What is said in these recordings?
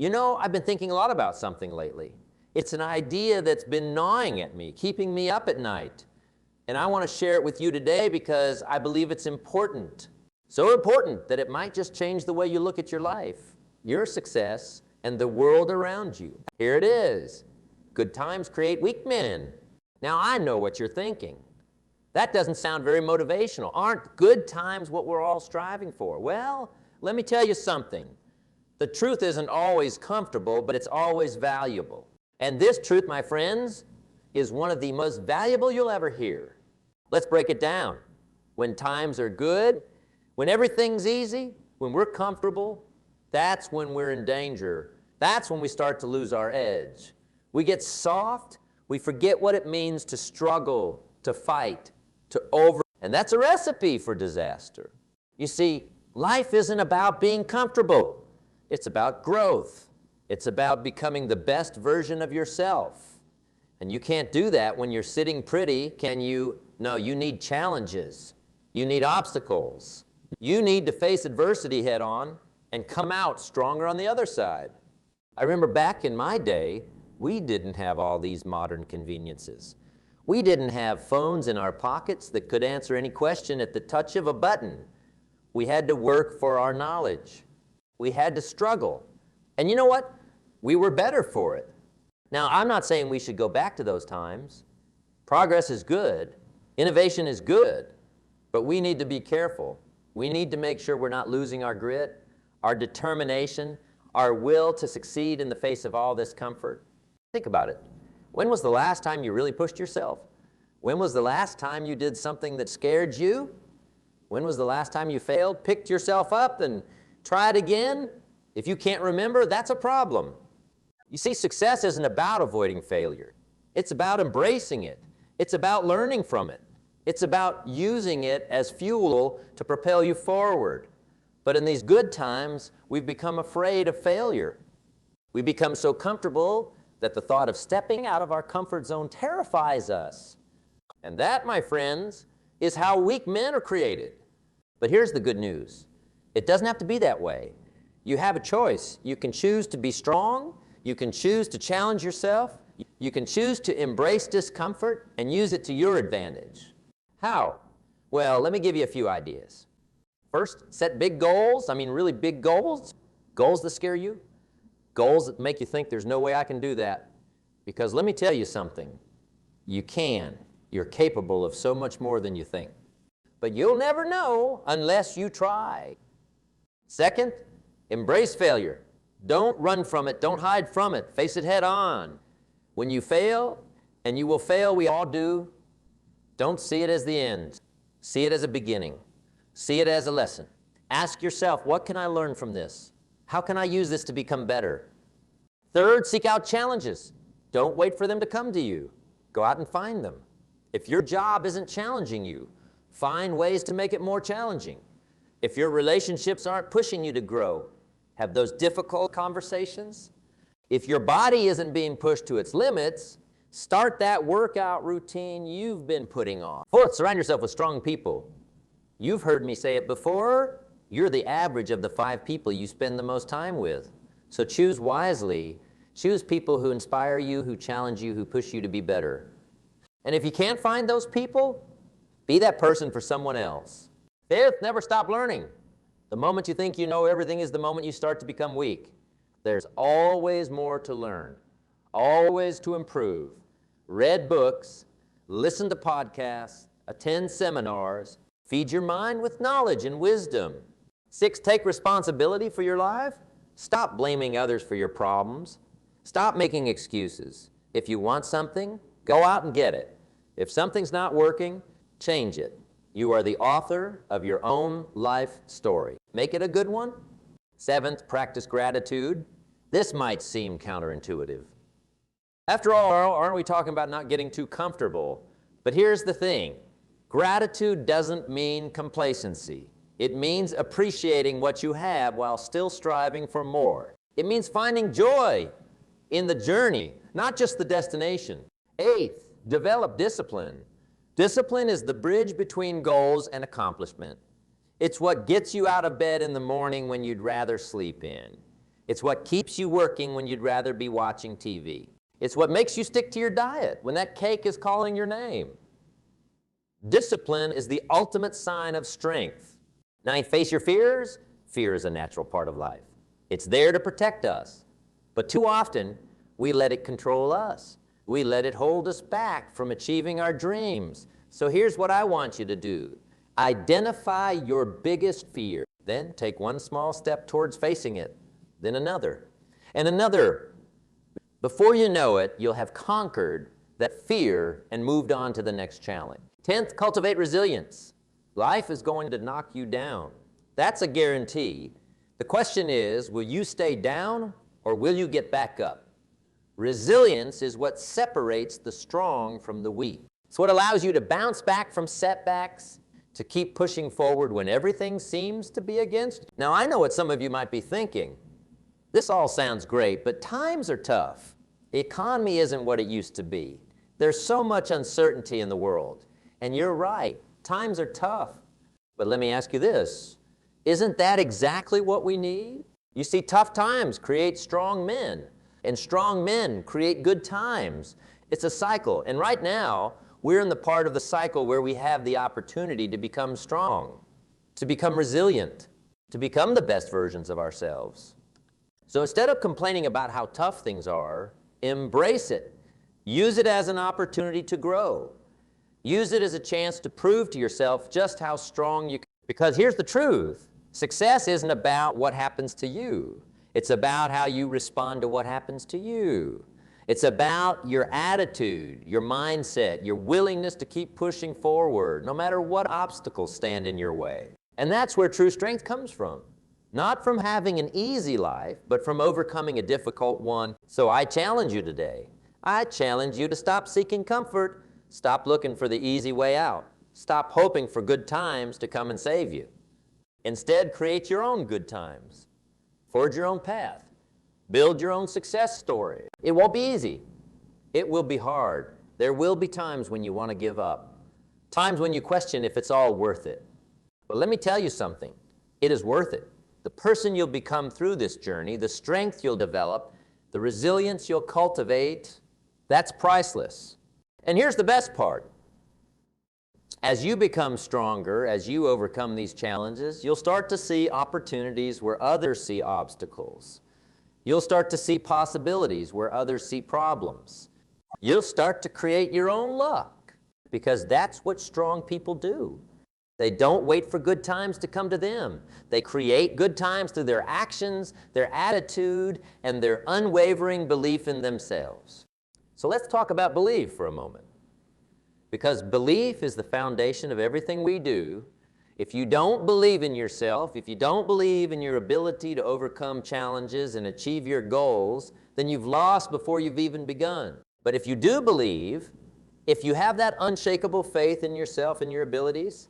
You know, I've been thinking a lot about something lately. It's an idea that's been gnawing at me, keeping me up at night. And I want to share it with you today because I believe it's important. So important that it might just change the way you look at your life, your success, and the world around you. Here it is. Good times create weak men. Now I know what you're thinking. That doesn't sound very motivational. Aren't good times what we're all striving for? Well, let me tell you something. The truth isn't always comfortable, but it's always valuable. And this truth, my friends, is one of the most valuable you'll ever hear. Let's break it down. When times are good, when everything's easy, when we're comfortable, that's when we're in danger. That's when we start to lose our edge. We get soft, we forget what it means to struggle, to fight, and that's a recipe for disaster. You see, life isn't about being comfortable. It's about growth. It's about becoming the best version of yourself. And you can't do that when you're sitting pretty, can you? No, you need challenges. You need obstacles. You need to face adversity head on and come out stronger on the other side. I remember back in my day, we didn't have all these modern conveniences. We didn't have phones in our pockets that could answer any question at the touch of a button. We had to work for our knowledge. We had to struggle. And you know what? We were better for it. Now, I'm not saying we should go back to those times. Progress is good. Innovation is good. But we need to be careful. We need to make sure we're not losing our grit, our determination, our will to succeed in the face of all this comfort. Think about it. When was the last time you really pushed yourself? When was the last time you did something that scared you? When was the last time you failed, picked yourself up, and tried again? If you can't remember, that's a problem. You see, success isn't about avoiding failure. It's about embracing it. It's about learning from it. It's about using it as fuel to propel you forward. But in these good times, we've become afraid of failure. We become so comfortable that the thought of stepping out of our comfort zone terrifies us. And that, my friends, is how weak men are created. But here's the good news. It doesn't have to be that way. You have a choice. You can choose to be strong. You can choose to challenge yourself. You can choose to embrace discomfort and use it to your advantage. How? Well, let me give you a few ideas. First, set big goals. I mean, really big goals. Goals that scare you. Goals that make you think there's no way I can do that. Because let me tell you something. You can. You're capable of so much more than you think. But you'll never know unless you try. Second, embrace failure. Don't run from it. Don't hide from it. Face it head on. When you fail, and you will fail, we all do, don't see it as the end. See it as a beginning. See it as a lesson. Ask yourself, what can I learn from this? How can I use this to become better? Third, seek out challenges. Don't wait for them to come to you. Go out and find them. If your job isn't challenging you, find ways to make it more challenging. If your relationships aren't pushing you to grow, have those difficult conversations. If your body isn't being pushed to its limits, start that workout routine you've been putting off. Fourth, surround yourself with strong people. You've heard me say it before. You're the average of the 5 people you spend the most time with. So choose wisely. Choose people who inspire you, who challenge you, who push you to be better. And if you can't find those people, be that person for someone else. Fifth, never stop learning. The moment you think you know everything is the moment you start to become weak. There's always more to learn, always to improve. Read books, listen to podcasts, attend seminars, feed your mind with knowledge and wisdom. 6, take responsibility for your life. Stop blaming others for your problems. Stop making excuses. If you want something, go out and get it. If something's not working, change it. You are the author of your own life story. Make it a good one. 7th, practice gratitude. This might seem counterintuitive. After all, aren't we talking about not getting too comfortable? But here's the thing. Gratitude doesn't mean complacency. It means appreciating what you have while still striving for more. It means finding joy in the journey, not just the destination. 8th, develop discipline. Discipline is the bridge between goals and accomplishment. It's what gets you out of bed in the morning when you'd rather sleep in. It's what keeps you working when you'd rather be watching TV. It's what makes you stick to your diet when that cake is calling your name. Discipline is the ultimate sign of strength. Now, you face your fears. Fear is a natural part of life. It's there to protect us. But too often, we let it control us. We let it hold us back from achieving our dreams. So here's what I want you to do. Identify your biggest fear. Then take one small step towards facing it. Then another. And another. Before you know it, you'll have conquered that fear and moved on to the next challenge. 10th, cultivate resilience. Life is going to knock you down. That's a guarantee. The question is, will you stay down or will you get back up? Resilience is what separates the strong from the weak. It's what allows you to bounce back from setbacks, to keep pushing forward when everything seems to be against you. Now, I know what some of you might be thinking. This all sounds great, but times are tough. The economy isn't what it used to be. There's so much uncertainty in the world. And you're right, times are tough. But let me ask you this, isn't that exactly what we need? You see, tough times create strong men, and strong men create good times. It's a cycle, and right now, we're in the part of the cycle where we have the opportunity to become strong, to become resilient, to become the best versions of ourselves. So instead of complaining about how tough things are, embrace it. Use it as an opportunity to grow. Use it as a chance to prove to yourself just how strong you can. Because here's the truth. Success isn't about what happens to you. It's about how you respond to what happens to you. It's about your attitude, your mindset, your willingness to keep pushing forward, no matter what obstacles stand in your way. And that's where true strength comes from. Not from having an easy life, but from overcoming a difficult one. So I challenge you today. I challenge you to stop seeking comfort. Stop looking for the easy way out. Stop hoping for good times to come and save you. Instead, create your own good times. Forge your own path. Build your own success story. It won't be easy. It will be hard. There will be times when you want to give up. Times when you question if it's all worth it. But let me tell you something. It is worth it. The person you'll become through this journey, the strength you'll develop, the resilience you'll cultivate, that's priceless. And here's the best part. As you become stronger, as you overcome these challenges, you'll start to see opportunities where others see obstacles. You'll start to see possibilities where others see problems. You'll start to create your own luck, because that's what strong people do. They don't wait for good times to come to them. They create good times through their actions, their attitude, and their unwavering belief in themselves. So let's talk about belief for a moment. Because belief is the foundation of everything we do. If you don't believe in yourself, if you don't believe in your ability to overcome challenges and achieve your goals, then you've lost before you've even begun. But if you do believe, if you have that unshakable faith in yourself and your abilities,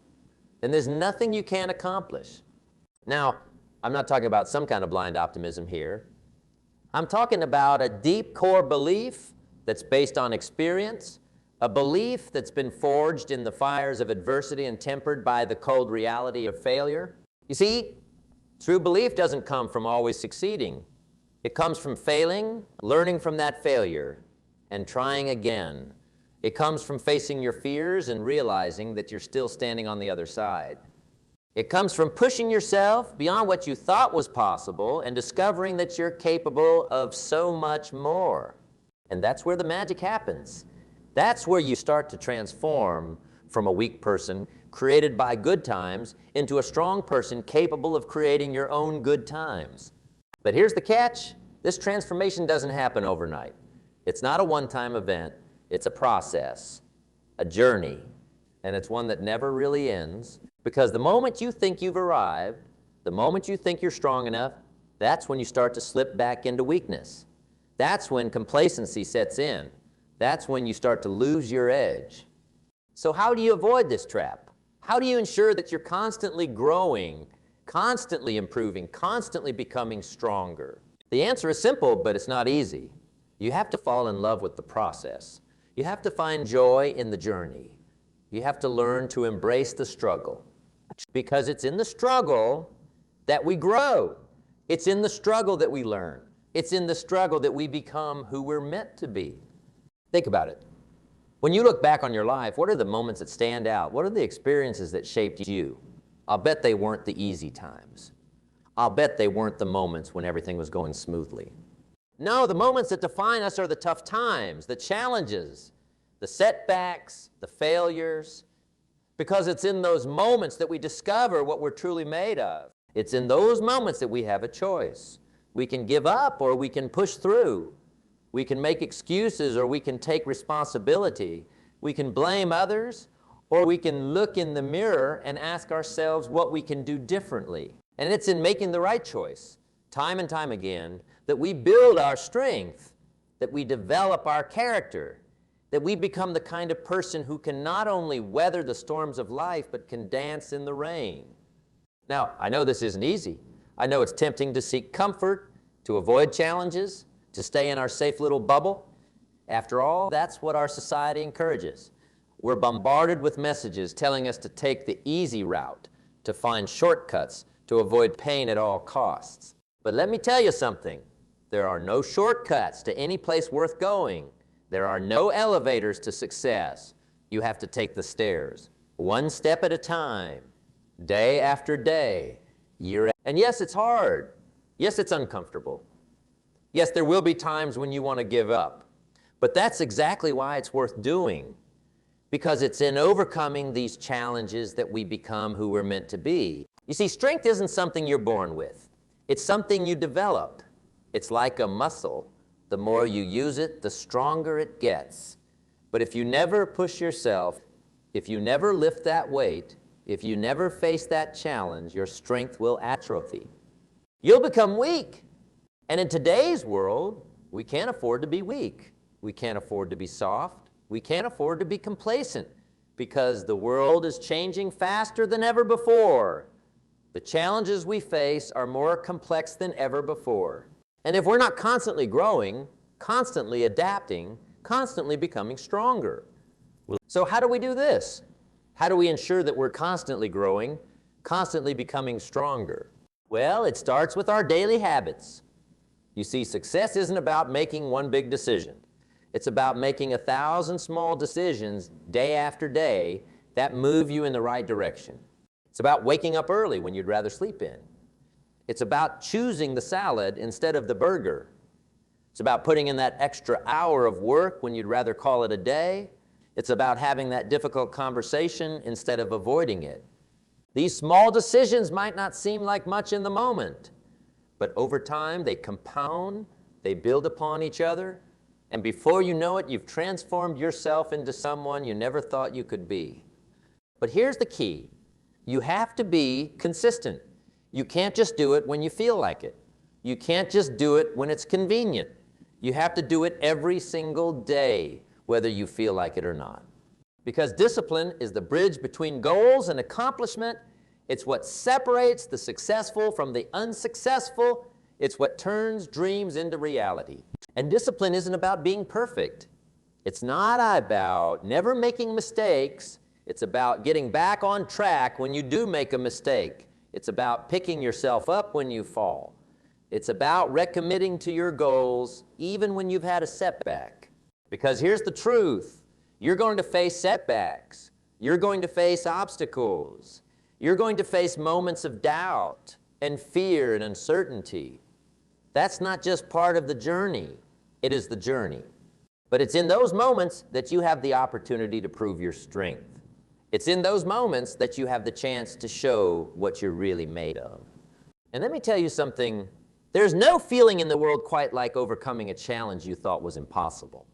then there's nothing you can't accomplish. Now, I'm not talking about some kind of blind optimism here. I'm talking about a deep core belief that's based on experience, a belief that's been forged in the fires of adversity and tempered by the cold reality of failure. You see, true belief doesn't come from always succeeding. It comes from failing, learning from that failure, and trying again. It comes from facing your fears and realizing that you're still standing on the other side. It comes from pushing yourself beyond what you thought was possible and discovering that you're capable of so much more. And that's where the magic happens. That's where you start to transform from a weak person created by good times into a strong person capable of creating your own good times. But here's the catch. This transformation doesn't happen overnight. It's not a one-time event. It's a process, a journey, and it's one that never really ends, because the moment you think you've arrived, the moment you think you're strong enough, that's when you start to slip back into weakness. That's when complacency sets in. That's when you start to lose your edge. So how do you avoid this trap? How do you ensure that you're constantly growing, constantly improving, constantly becoming stronger? The answer is simple, but it's not easy. You have to fall in love with the process. You have to find joy in the journey. You have to learn to embrace the struggle, because it's in the struggle that we grow. It's in the struggle that we learn. It's in the struggle that we become who we're meant to be. Think about it. When you look back on your life, what are the moments that stand out? What are the experiences that shaped you? I'll bet they weren't the easy times. I'll bet they weren't the moments when everything was going smoothly. No, the moments that define us are the tough times, the challenges, the setbacks, the failures, because it's in those moments that we discover what we're truly made of. It's in those moments that we have a choice. We can give up or we can push through. We can make excuses or we can take responsibility. We can blame others or we can look in the mirror and ask ourselves what we can do differently. And it's in making the right choice, time and time again, that we build our strength, that we develop our character, that we become the kind of person who can not only weather the storms of life, but can dance in the rain. Now, I know this isn't easy. I know it's tempting to seek comfort, to avoid challenges, to stay in our safe little bubble. After all, that's what our society encourages. We're bombarded with messages telling us to take the easy route, to find shortcuts, to avoid pain at all costs. But let me tell you something. There are no shortcuts to any place worth going. There are no elevators to success. You have to take the stairs, one step at a time, day after day, year after. And yes, it's hard. Yes, it's uncomfortable. Yes, there will be times when you want to give up. But that's exactly why it's worth doing. Because it's in overcoming these challenges that we become who we're meant to be. You see, strength isn't something you're born with. It's something you develop. It's like a muscle. The more you use it, the stronger it gets. But if you never push yourself, if you never lift that weight, if you never face that challenge, your strength will atrophy. You'll become weak. And in today's world, we can't afford to be weak. We can't afford to be soft. We can't afford to be complacent because the world is changing faster than ever before. The challenges we face are more complex than ever before. And if we're not constantly growing, constantly adapting, constantly becoming stronger. So how do we do this? How do we ensure that we're constantly growing, constantly becoming stronger? Well, it starts with our daily habits. You see, success isn't about making one big decision. It's about making 1,000 small decisions day after day that move you in the right direction. It's about waking up early when you'd rather sleep in. It's about choosing the salad instead of the burger. It's about putting in that extra hour of work when you'd rather call it a day. It's about having that difficult conversation instead of avoiding it. These small decisions might not seem like much in the moment, but over time they compound, they build upon each other, and before you know it, you've transformed yourself into someone you never thought you could be. But here's the key. You have to be consistent. You can't just do it when you feel like it. You can't just do it when it's convenient. You have to do it every single day, whether you feel like it or not. Because discipline is the bridge between goals and accomplishment. It's what separates the successful from the unsuccessful. It's what turns dreams into reality. And discipline isn't about being perfect. It's not about never making mistakes. It's about getting back on track when you do make a mistake. It's about picking yourself up when you fall. It's about recommitting to your goals even when you've had a setback. Because here's the truth. You're going to face setbacks. You're going to face obstacles. You're going to face moments of doubt and fear and uncertainty. That's not just part of the journey. It is the journey. But it's in those moments that you have the opportunity to prove your strength. It's in those moments that you have the chance to show what you're really made of. And let me tell you something. There's no feeling in the world quite like overcoming a challenge you thought was impossible.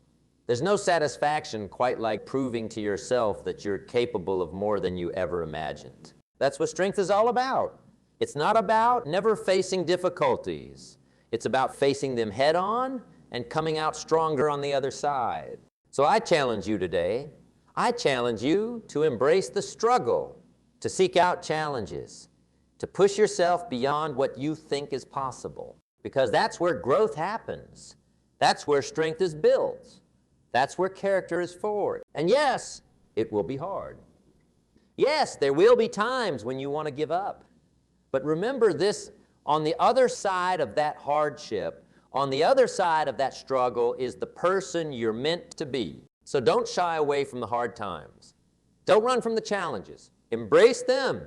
There's no satisfaction quite like proving to yourself that you're capable of more than you ever imagined. That's what strength is all about. It's not about never facing difficulties. It's about facing them head on and coming out stronger on the other side. So I challenge you today. I challenge you to embrace the struggle, to seek out challenges, to push yourself beyond what you think is possible. Because that's where growth happens. That's where strength is built. That's where character is forged. And yes, it will be hard. Yes, there will be times when you want to give up. But remember this On the other side of that hardship, on the other side of that struggle is the person you're meant to be. So don't shy away from the hard times. Don't run from the challenges. Embrace them.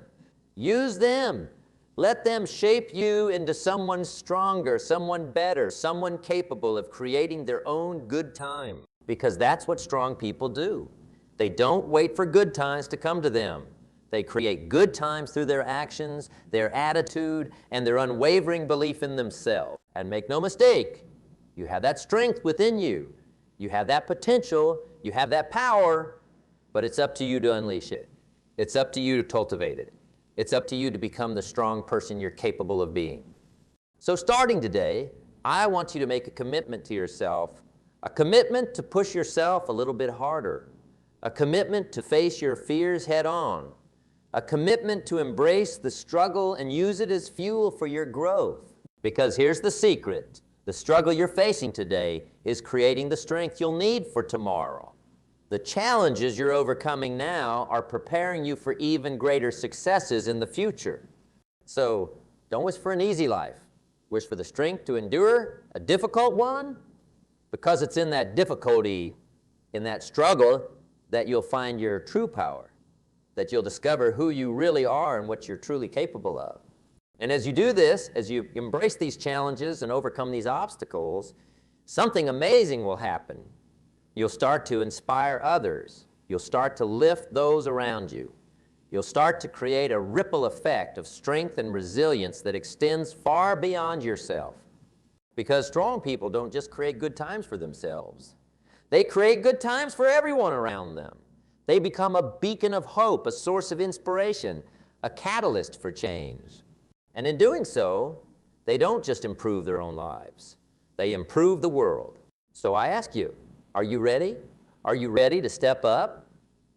Use them. Let them shape you into someone stronger, someone better, someone capable of creating their own good time. Because that's what strong people do. They don't wait for good times to come to them. They create good times through their actions, their attitude, and their unwavering belief in themselves. And make no mistake, you have that strength within you. You have that potential, you have that power, but it's up to you to unleash it. It's up to you to cultivate it. It's up to you to become the strong person you're capable of being. So starting today, I want you to make a commitment to yourself, a commitment to push yourself a little bit harder, a commitment to face your fears head on, a commitment to embrace the struggle and use it as fuel for your growth. Because here's the secret. The struggle you're facing today is creating the strength you'll need for tomorrow. The challenges you're overcoming now are preparing you for even greater successes in the future. So don't wish for an easy life. Wish for the strength to endure a difficult one, because it's in that difficulty, in that struggle, that you'll find your true power, that you'll discover who you really are and what you're truly capable of. And as you do this, as you embrace these challenges and overcome these obstacles, something amazing will happen. You'll start to inspire others. You'll start to lift those around you. You'll start to create a ripple effect of strength and resilience that extends far beyond yourself. Because strong people don't just create good times for themselves. They create good times for everyone around them. They become a beacon of hope, a source of inspiration, a catalyst for change. And in doing so, they don't just improve their own lives. They improve the world. So I ask you, are you ready? Are you ready to step up?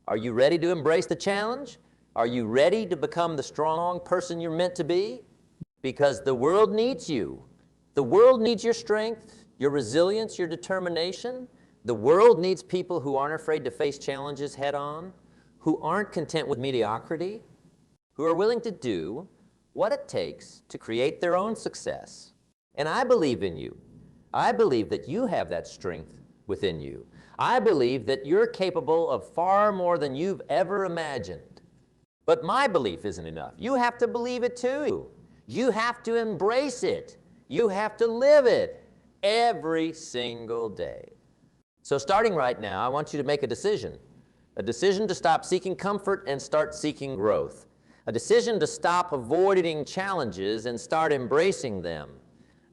Are you ready to embrace the challenge? Are you ready to become the strong person you're meant to be? Because the world needs you. The world needs your strength, your resilience, your determination. The world needs people who aren't afraid to face challenges head on, who aren't content with mediocrity, who are willing to do what it takes to create their own success. And I believe in you. I believe that you have that strength within you. I believe that you're capable of far more than you've ever imagined. But my belief isn't enough. You have to believe it too. You have to embrace it. You have to live it every single day. So starting right now, I want you to make a decision to stop seeking comfort and start seeking growth, a decision to stop avoiding challenges and start embracing them,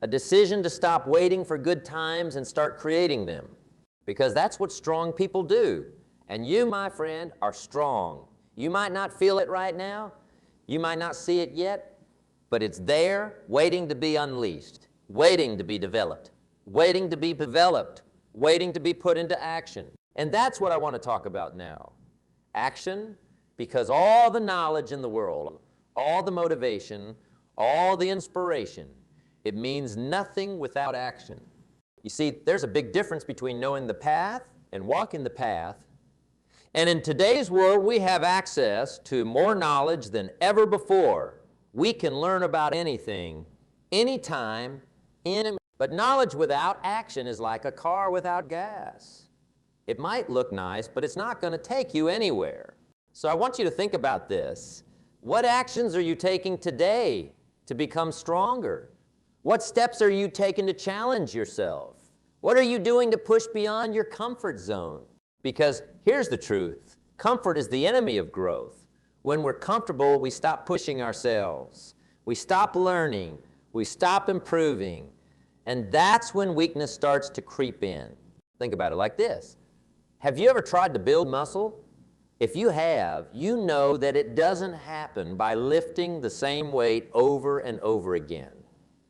a decision to stop waiting for good times and start creating them, because that's what strong people do. And you, my friend, are strong. You might not feel it right now, you might not see it yet, but it's there waiting to be unleashed, waiting to be developed, waiting to be put into action. And that's what I want to talk about now. Action, because all the knowledge in the world, all the motivation, all the inspiration, it means nothing without action. You see, there's a big difference between knowing the path and walking the path. And in today's world, we have access to more knowledge than ever before. We can learn about anything, anytime, but knowledge without action is like a car without gas. It might look nice, but it's not going to take you anywhere. So I want you to think about this. What actions are you taking today to become stronger? What steps are you taking to challenge yourself? What are you doing to push beyond your comfort zone? Because here's the truth. Comfort is the enemy of growth. When we're comfortable, we stop pushing ourselves. We stop learning. We stop improving. And that's when weakness starts to creep in. Think about it like this. Have you ever tried to build muscle? If you have, you know that it doesn't happen by lifting the same weight over and over again.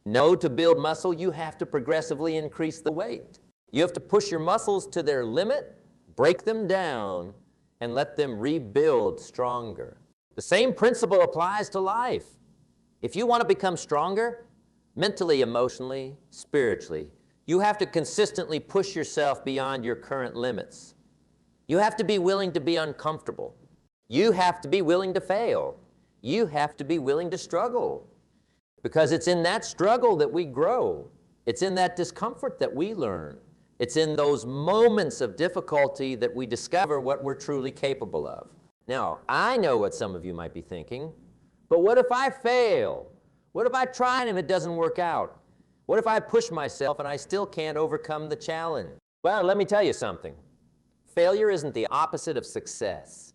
No, to build muscle, you have to progressively increase the weight. You have to push your muscles to their limit, break them down, and let them rebuild stronger. The same principle applies to life. If you want to become stronger, mentally, emotionally, spiritually, you have to consistently push yourself beyond your current limits. You have to be willing to be uncomfortable. You have to be willing to fail. You have to be willing to struggle. Because it's in that struggle that we grow. It's in that discomfort that we learn. It's in those moments of difficulty that we discover what we're truly capable of. Now, I know what some of you might be thinking, but what if I fail? What if I try and it doesn't work out? What if I push myself and I still can't overcome the challenge? Well, let me tell you something. Failure isn't the opposite of success.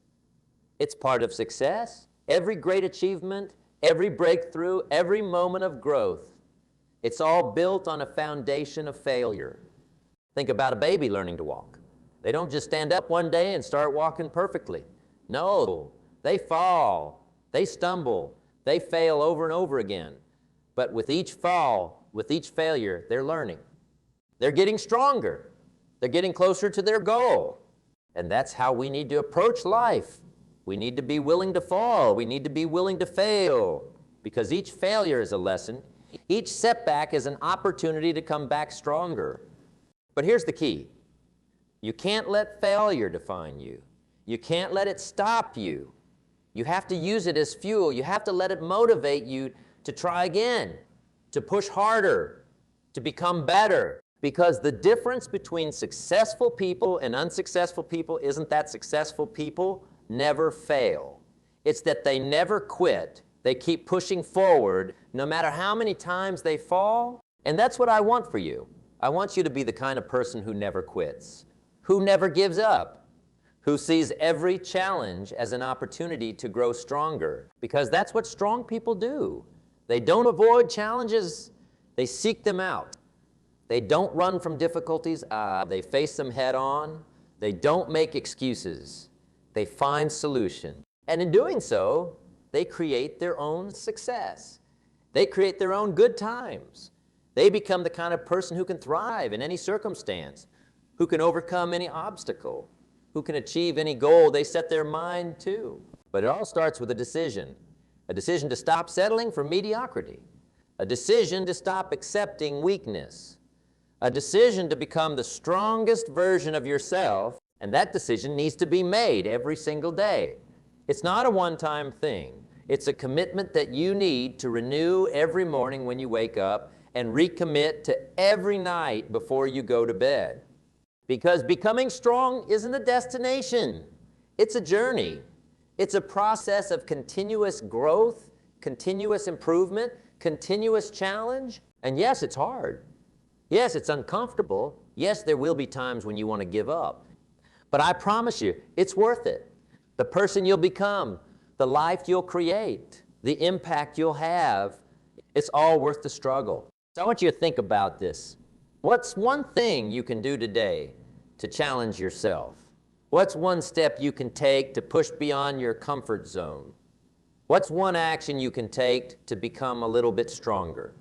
It's part of success. Every great achievement, every breakthrough, every moment of growth, it's all built on a foundation of failure. Think about a baby learning to walk. They don't just stand up one day and start walking perfectly. No, they fall, they stumble, they fail over and over again. But with each fall, with each failure, they're learning. They're getting stronger. They're getting closer to their goal. And that's how we need to approach life. We need to be willing to fall. We need to be willing to fail. Because each failure is a lesson. Each setback is an opportunity to come back stronger. But here's the key. You can't let failure define you. You can't let it stop you. You have to use it as fuel. You have to let it motivate you to try again, to push harder, to become better. Because the difference between successful people and unsuccessful people isn't that successful people never fail. It's that they never quit. They keep pushing forward no matter how many times they fall. And that's what I want for you. I want you to be the kind of person who never quits, who never gives up, who sees every challenge as an opportunity to grow stronger. Because that's what strong people do. They don't avoid challenges, they seek them out. They don't run from difficulties, they face them head on. They don't make excuses. They find solutions. And in doing so, they create their own success. They create their own good times. They become the kind of person who can thrive in any circumstance, who can overcome any obstacle, who can achieve any goal they set their mind to. But it all starts with a decision to stop settling for mediocrity, a decision to stop accepting weakness, a decision to become the strongest version of yourself, and that decision needs to be made every single day. It's not a one-time thing. It's a commitment that you need to renew every morning when you wake up and recommit to every night before you go to bed. Because becoming strong isn't a destination. It's a journey. It's a process of continuous growth, continuous improvement, continuous challenge. And yes, it's hard. Yes, it's uncomfortable. Yes, there will be times when you want to give up. But I promise you, it's worth it. The person you'll become, the life you'll create, the impact you'll have, it's all worth the struggle. So I want you to think about this. What's one thing you can do today to challenge yourself? What's one step you can take to push beyond your comfort zone? What's one action you can take to become a little bit stronger?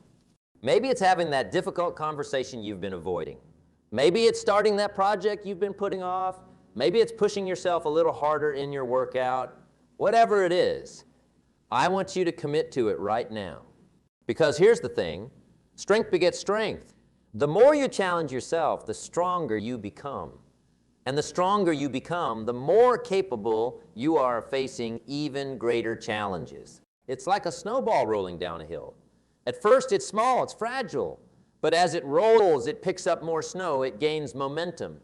Maybe it's having that difficult conversation you've been avoiding. Maybe it's starting that project you've been putting off. Maybe it's pushing yourself a little harder in your workout. Whatever it is, I want you to commit to it right now. Because here's the thing, strength begets strength. The more you challenge yourself, the stronger you become. And the stronger you become, the more capable you are of facing even greater challenges. It's like a snowball rolling down a hill. At first it's small, it's fragile, but as it rolls, it picks up more snow, it gains momentum.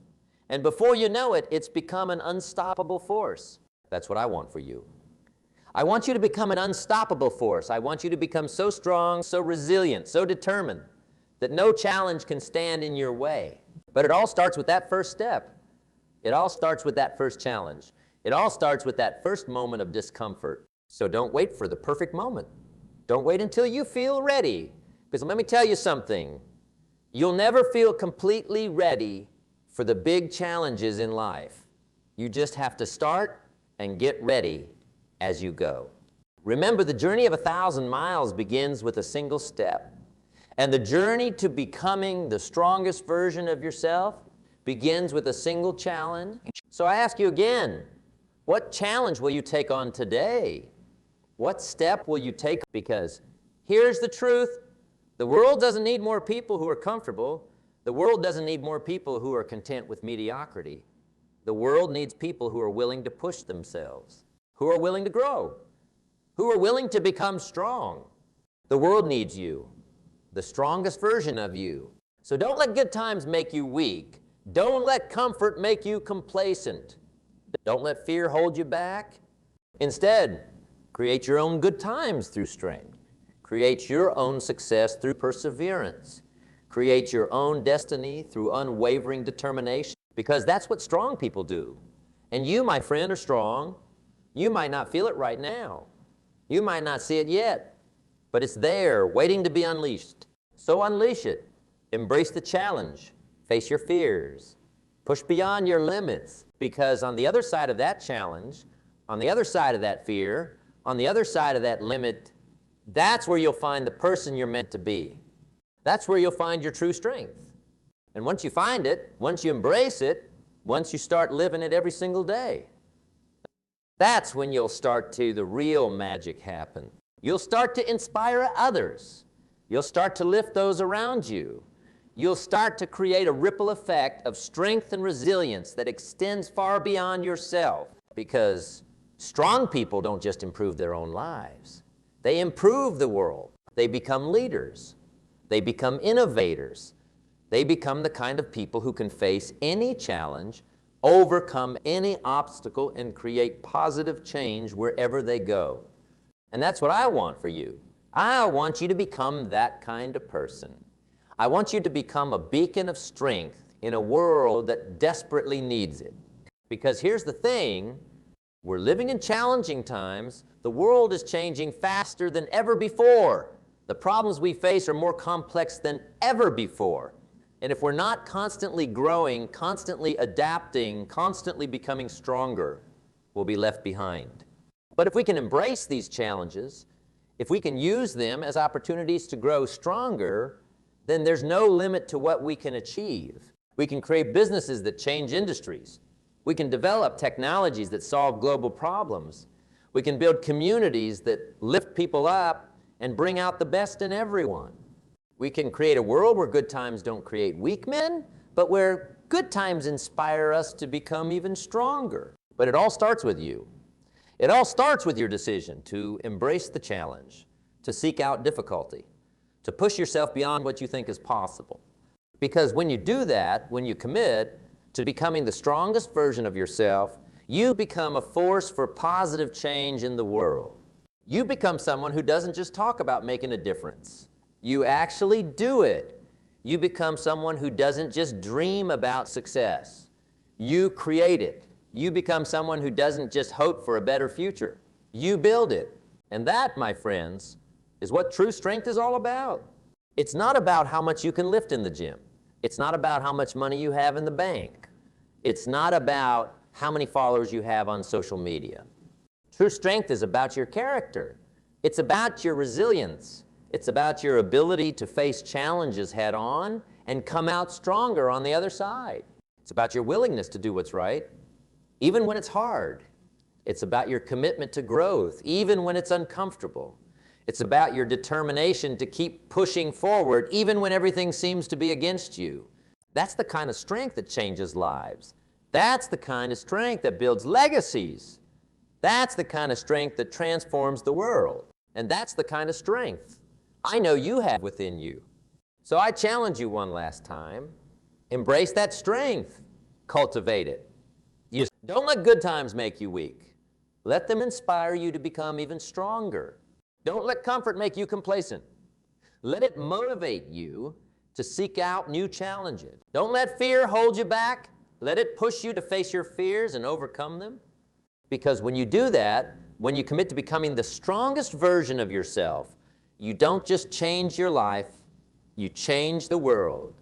And before you know it, it's become an unstoppable force. That's what I want for you. I want you to become an unstoppable force. I want you to become so strong, so resilient, so determined that no challenge can stand in your way. But it all starts with that first step. It all starts with that first challenge. It all starts with that first moment of discomfort. So don't wait for the perfect moment. Don't wait until you feel ready. Because let me tell you something. You'll never feel completely ready for the big challenges in life. You just have to start and get ready as you go. Remember, the journey of 1,000 miles begins with a single step. And the journey to becoming the strongest version of yourself begins with a single challenge. So I ask you again, what challenge will you take on today? What step will you take? Because here's the truth. The world doesn't need more people who are comfortable. The world doesn't need more people who are content with mediocrity. The world needs people who are willing to push themselves, who are willing to grow, who are willing to become strong. The world needs you, the strongest version of you. So don't let good times make you weak. Don't let comfort make you complacent. Don't let fear hold you back. Instead, create your own good times through strength. Create your own success through perseverance. Create your own destiny through unwavering determination, because that's what strong people do. And you, my friend, are strong. You might not feel it right now. You might not see it yet, but it's there waiting to be unleashed. So unleash it. Embrace the challenge. Face your fears. Push beyond your limits, because on the other side of that challenge, on the other side of that fear, on the other side of that limit, that's where you'll find the person you're meant to be. That's where you'll find your true strength. And once you find it, once you embrace it, once you start living it every single day, that's when you'll start to the real magic happen. You'll start to inspire others. You'll start to lift those around you. You'll start to create a ripple effect of strength and resilience that extends far beyond yourself, because strong people don't just improve their own lives. They improve the world. They become leaders. They become innovators. They become the kind of people who can face any challenge, overcome any obstacle, and create positive change wherever they go. And that's what I want for you. I want you to become that kind of person. I want you to become a beacon of strength in a world that desperately needs it. Because here's the thing, we're living in challenging times. The world is changing faster than ever before. The problems we face are more complex than ever before. And if we're not constantly growing, constantly adapting, constantly becoming stronger, we'll be left behind. But if we can embrace these challenges, if we can use them as opportunities to grow stronger, then there's no limit to what we can achieve. We can create businesses that change industries. We can develop technologies that solve global problems. We can build communities that lift people up and bring out the best in everyone. We can create a world where good times don't create weak men, but where good times inspire us to become even stronger. But it all starts with you. It all starts with your decision to embrace the challenge, to seek out difficulty, to push yourself beyond what you think is possible. Because when you do that, when you commit to becoming the strongest version of yourself, you become a force for positive change in the world. You become someone who doesn't just talk about making a difference. You actually do it. You become someone who doesn't just dream about success. You create it. You become someone who doesn't just hope for a better future. You build it. And that, my friends, is what true strength is all about. It's not about how much you can lift in the gym. It's not about how much money you have in the bank. It's not about how many followers you have on social media. True strength is about your character. It's about your resilience. It's about your ability to face challenges head on and come out stronger on the other side. It's about your willingness to do what's right, even when it's hard. It's about your commitment to growth, even when it's uncomfortable. It's about your determination to keep pushing forward, even when everything seems to be against you. That's the kind of strength that changes lives. That's the kind of strength that builds legacies. That's the kind of strength that transforms the world. And that's the kind of strength I know you have within you. So I challenge you one last time. Embrace that strength. Cultivate it. Don't let good times make you weak. Let them inspire you to become even stronger. Don't let comfort make you complacent. Let it motivate you to seek out new challenges. Don't let fear hold you back. Let it push you to face your fears and overcome them. Because when you do that, when you commit to becoming the strongest version of yourself, you don't just change your life, you change the world.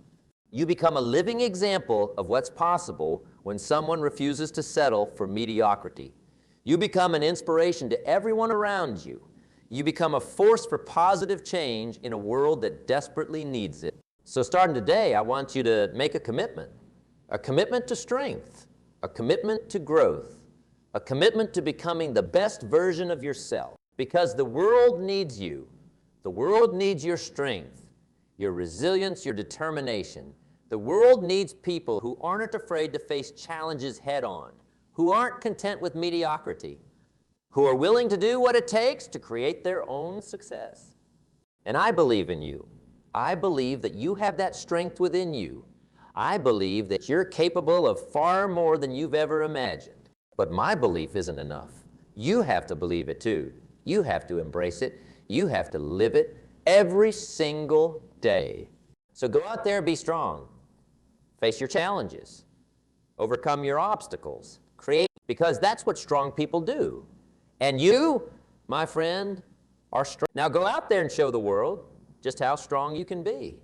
You become a living example of what's possible when someone refuses to settle for mediocrity. You become an inspiration to everyone around you. You become a force for positive change in a world that desperately needs it. So starting today, I want you to make a commitment to strength, a commitment to growth, a commitment to becoming the best version of yourself. Because the world needs you. The world needs your strength, your resilience, your determination. The world needs people who aren't afraid to face challenges head on, who aren't content with mediocrity, who are willing to do what it takes to create their own success. And I believe in you. I believe that you have that strength within you. I believe that you're capable of far more than you've ever imagined. But my belief isn't enough. You have to believe it too. You have to embrace it. You have to live it every single day. So go out there and be strong. Face your challenges. Overcome your obstacles. Create, because that's what strong people do. And you, my friend, are strong. Now go out there and show the world just how strong you can be.